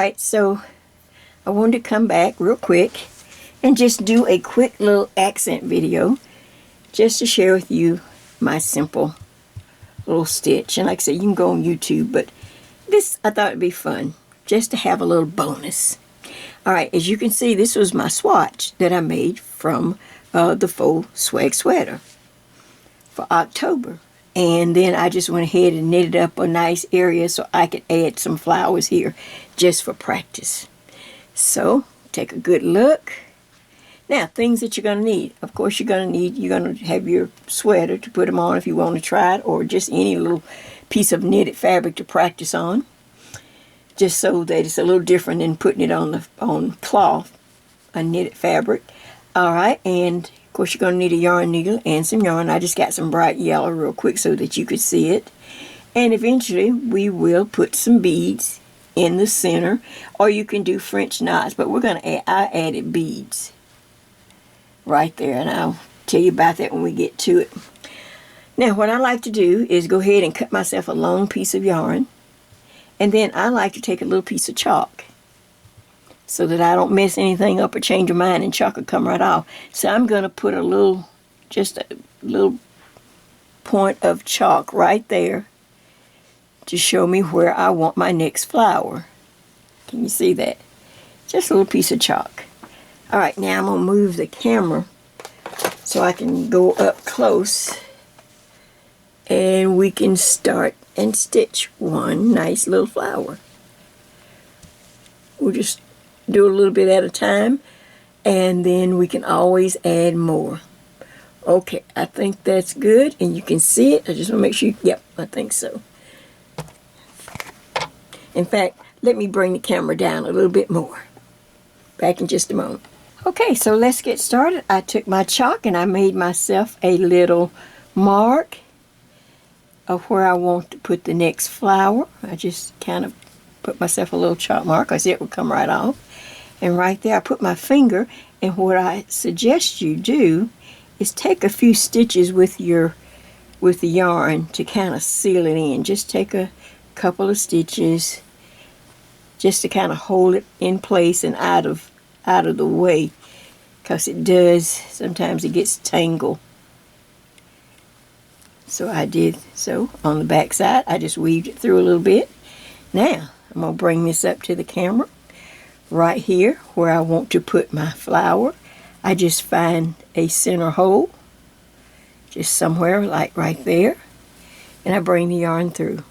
Alright, so I wanted to come back real quick and just do a quick little accent video just to share with you my simple little stitch. And like I said, you can go on YouTube, but this I thought it'd be fun just to have a little bonus. Alright, as you can see, this was my swatch that I made from the Faux Swag Sweater for October. And then I just went ahead and knitted up a nice area so I could add some flowers here just for practice. So, take a good look. Now, things that you're going to need. Of course, you're going to have your sweater to put them on if you want to try it, or just any little piece of knitted fabric to practice on. Just so that it's a little different than putting it on cloth, a knitted fabric. Alright, and of course you're going to need a yarn needle and some yarn. I just got some bright yellow real quick so that you could see it. And eventually we will put some beads in the center, or you can do French knots, but we're going to add, I added beads right there, and I'll tell you about that when we get to it. Now what I like to do is go ahead and cut myself a long piece of yarn, and then I like to take a little piece of chalk so that I don't mess anything up or change your mind and chalk will come right off. So I'm going to put just a little point of chalk right there to show me where I want my next flower. Can you see that? Just a little piece of chalk. Alright, now I'm going to move the camera so I can go up close and we can start and stitch one nice little flower. We'll just do a little bit at a time, and then we can always add more. Okay, I think that's good, and you can see it. I just want to make sure, yep, I think so. In fact, let me bring the camera down a little bit more. Back in just a moment. Okay, so let's get started. I took my chalk and I made myself a little mark of where I want to put the next flower. I just kind of put myself a little chalk mark because it would come right off. And right there I put my finger, and what I suggest you do is take a few stitches with the yarn to kind of seal it in. Just take a couple of stitches just to kind of hold it in place and out of the way, because it does, sometimes it gets tangled. So I did so on the back side. I just weaved it through a little bit. Now I'm going to bring this up to the camera. Right here where I want to put my flower, I just find a center hole, just somewhere like right there, and I bring the yarn through.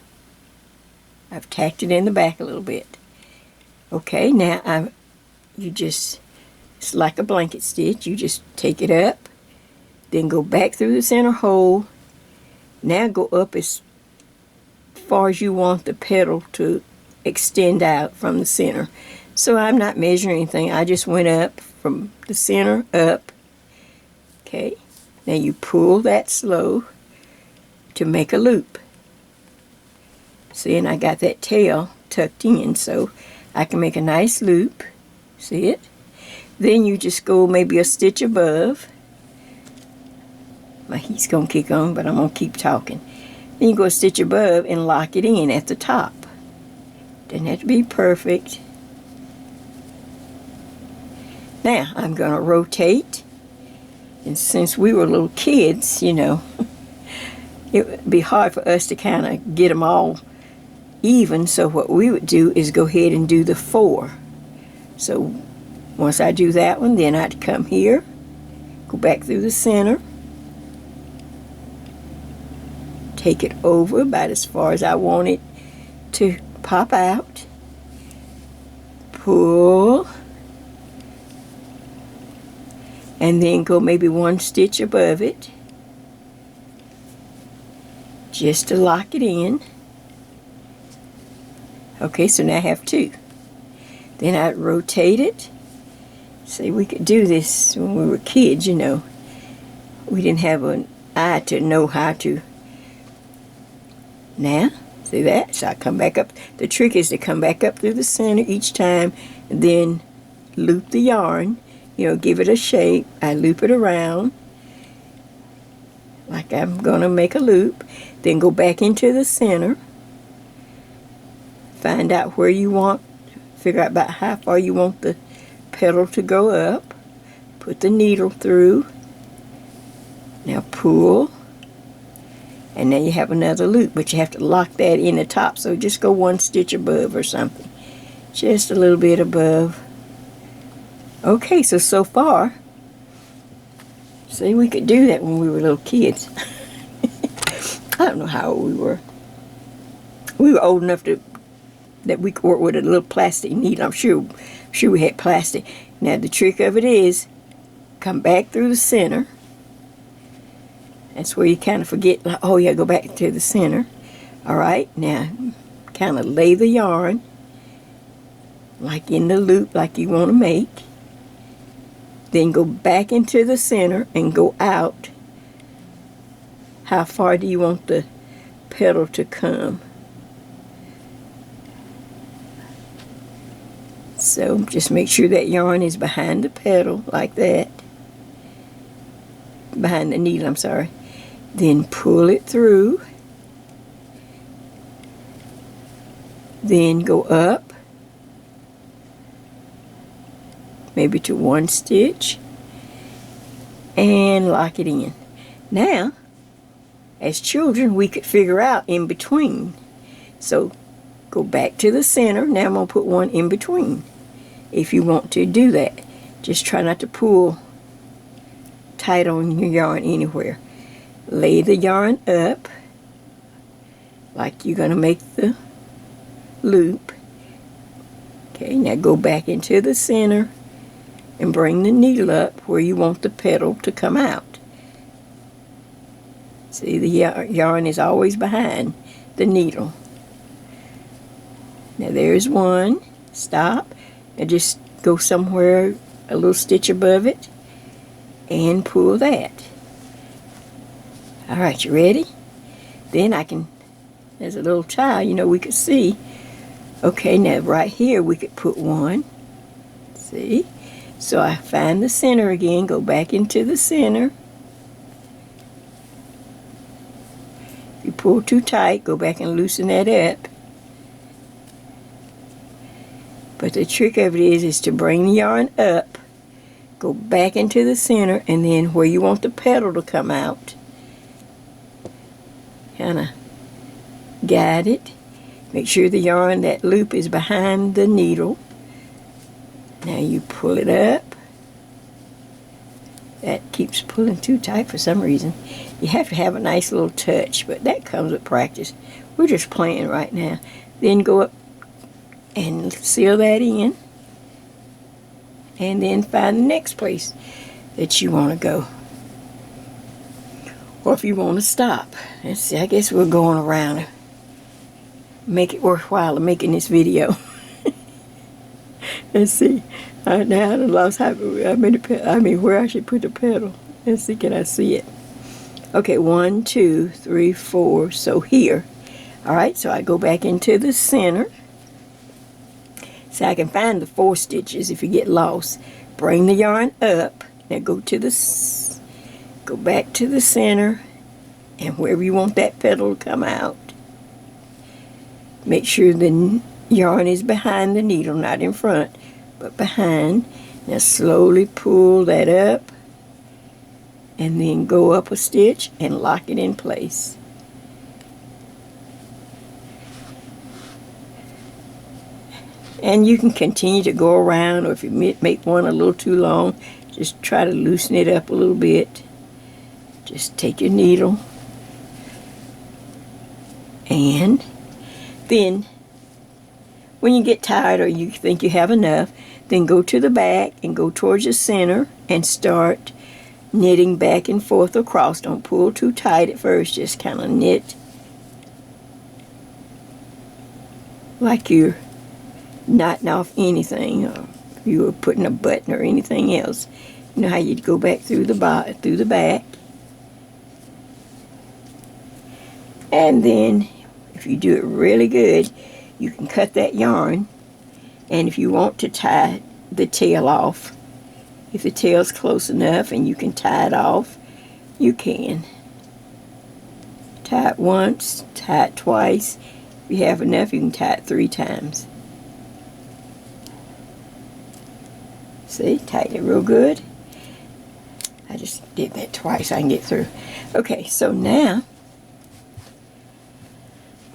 I've tacked it in the back a little bit. Okay, now it's like a blanket stitch. You just take it up, then go back through the center hole. Now go up as far as you want the petal to extend out from the center. So I'm not measuring anything. I just went up from the center up. Okay. Now you pull that slow to make a loop. See, and I got that tail tucked in so I can make a nice loop. See it? Then you just go maybe a stitch above. My heat's going to kick on, but I'm going to keep talking. Then you go a stitch above and lock it in at the top. Doesn't have to be perfect. Now, I'm going to rotate, and since we were little kids, you know, it would be hard for us to kind of get them all even, so what we would do is go ahead and do the 4. So, once I do that one, then I'd come here, go back through the center, take it over about as far as I want it to pop out, pull, and then go maybe one stitch above it just to lock it in. Okay, so now I have 2. Then I'd rotate it. See, we could do this when we were kids, you know. We didn't have an eye to know how to. Now, see that? So I come back up. The trick is to come back up through the center each time, and then loop the yarn. You know, give it a shape. I loop it around like I'm going to make a loop. Then go back into the center. Find out where you want figure out about how far you want the petal to go up. Put the needle through. Now pull. And now you have another loop, but you have to lock that in the top, so just go 1 stitch above or something. Just a little bit above. Okay, so far, see, we could do that when we were little kids. I don't know how old we were. We were old enough that we could work with a little plastic needle. I'm sure we had plastic. Now the trick of it is, come back through the center. That's where you kind of forget, like, oh yeah, go back to the center. Alright, now kind of lay the yarn like in the loop like you want to make. Then go back into the center and go out. How far do you want the petal to come? So just make sure that yarn is behind the petal like that. Behind the needle, I'm sorry. Then pull it through. Then go up. Maybe to 1 stitch. And lock it in. Now, as children, we could figure out in between. So, go back to the center. Now I'm going to put one in between. If you want to do that. Just try not to pull tight on your yarn anywhere. Lay the yarn up like you're going to make the loop. Okay, now go back into the center and bring the needle up where you want the petal to come out. See, the yarn is always behind the needle. Now there's one. Stop and just go somewhere a little stitch above it and pull that. Alright, you ready? Then I can, as a little child, you know, we could see. Okay, now right here we could put one. See? So I find the center again, go back into the center. If you pull too tight, go back and loosen that up. But the trick of it is to bring the yarn up, go back into the center, and then where you want the petal to come out, kind of guide it. Make sure the yarn, that loop is behind the needle. Now you pull it up. That keeps pulling too tight for some reason. You have to have a nice little touch, but that comes with practice. We're just playing right now. Then go up and seal that in. And then find the next place that you want to go. Or if you want to stop. Let's see, I guess we're going around. Make it worthwhile of making this video. Let's see. Now I lost how I mean where I should put the petal. Let's see, can I see it? Okay, 1, 2, 3, 4. So here. Alright, so I go back into the center. So I can find the 4 stitches if you get lost. Bring the yarn up. Now go back to the center, and wherever you want that petal to come out. Make sure the yarn is behind the needle, not in front, but behind. Now slowly pull that up, and then go up a stitch and lock it in place. And you can continue to go around, or if you make one a little too long, just try to loosen it up a little bit. Just take your needle, and then when you get tired or you think you have enough, then go to the back and go towards the center and start knitting back and forth across. Don't pull too tight at first, just kind of knit like you're knotting off anything, or you were putting a button or anything else. You know how you'd go back through the back. And then, if you do it really good, you can cut that yarn. And if you want to tie the tail off, if the tail's close enough and you can tie it off, you can. Tie it once, tie it twice. If you have enough, you can tie it 3 times. See, tighten it real good. I just did that twice so I can get through. Okay, so now,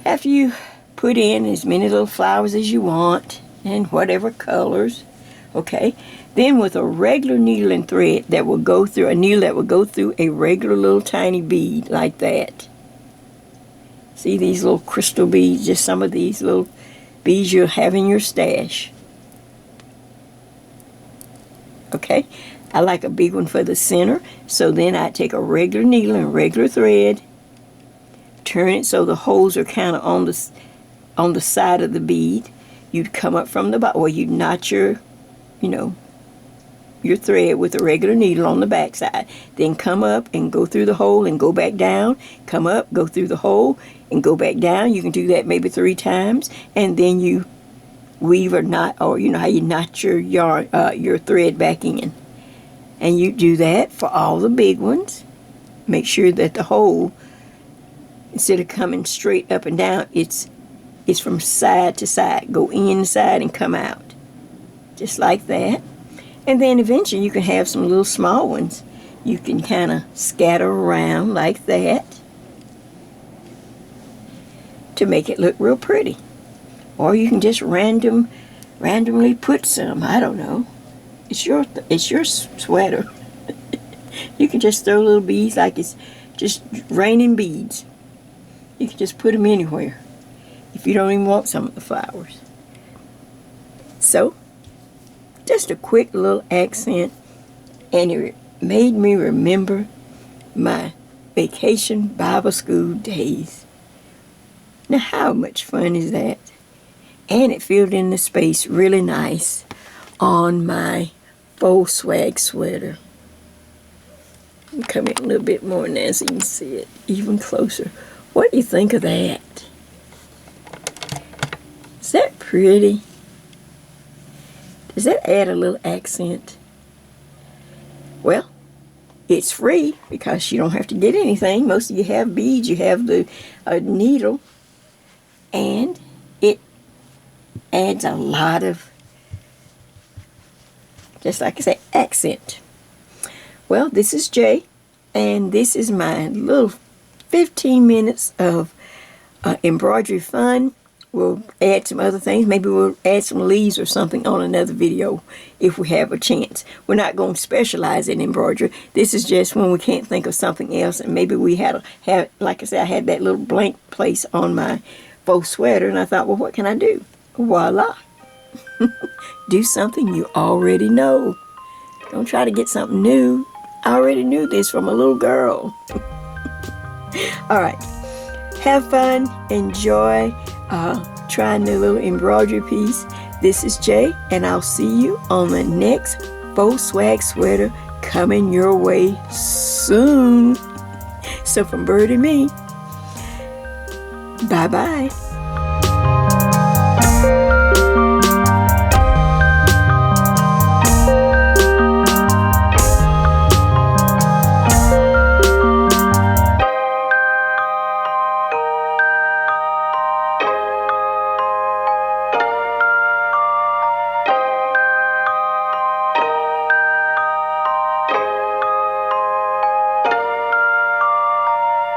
after you put in as many little flowers as you want, and whatever colors, okay, then with a regular needle and thread that will go through, a needle that will go through a regular little tiny bead like that. See these little crystal beads, just some of these little beads you'll have in your stash. Okay, I like a big one for the center, so then I take a regular needle and regular thread, turn it so the holes are kind of on the side of the bead. You'd come up from the bottom, or you'd knot your, your thread with a regular needle on the back side. Then come up and go through the hole and go back down. Come up, go through the hole and go back down. You can do that maybe 3 times, and then you weave or knot, or you know how you knot your yarn, your thread back in. And you do that for all the big ones. Make sure that the hole, instead of coming straight up and down, it's from side to side. Go inside and come out. Just like that. And then eventually you can have some little small ones. You can kind of scatter around like that to make it look real pretty. Or you can just randomly put some. I don't know. It's your sweater. You can just throw little beads like it's just raining beads. You can just put them anywhere if you don't even want some of the flowers. So, just a quick little accent, and it made me remember my vacation Bible school days. Now, how much fun is that? And it filled in the space really nice on my Faux Swag Sweater. Let me come in a little bit more now so you can see it even closer. What do you think of that? Is that pretty? Does that add a little accent? Well, it's free because you don't have to get anything. Most of you have beads, you have the needle, and it adds a lot of, just like I say, accent. Well, this is Jay, and this is my little 15 minutes of embroidery fun. We'll add some other things. Maybe we'll add some leaves or something on another video if we have a chance. We're not going to specialize in embroidery. This is just when we can't think of something else, and maybe we had like I said, I had that little blank place on my faux sweater, and I thought, well, what can I do? Voila. Do something you already know. Don't try to get something new. I already knew this from a little girl. All right. Have fun. Enjoy trying the little embroidery piece. This is Jay, and I'll see you on the next Faux Swag Sweater coming your way soon. So from Bird and me, bye-bye.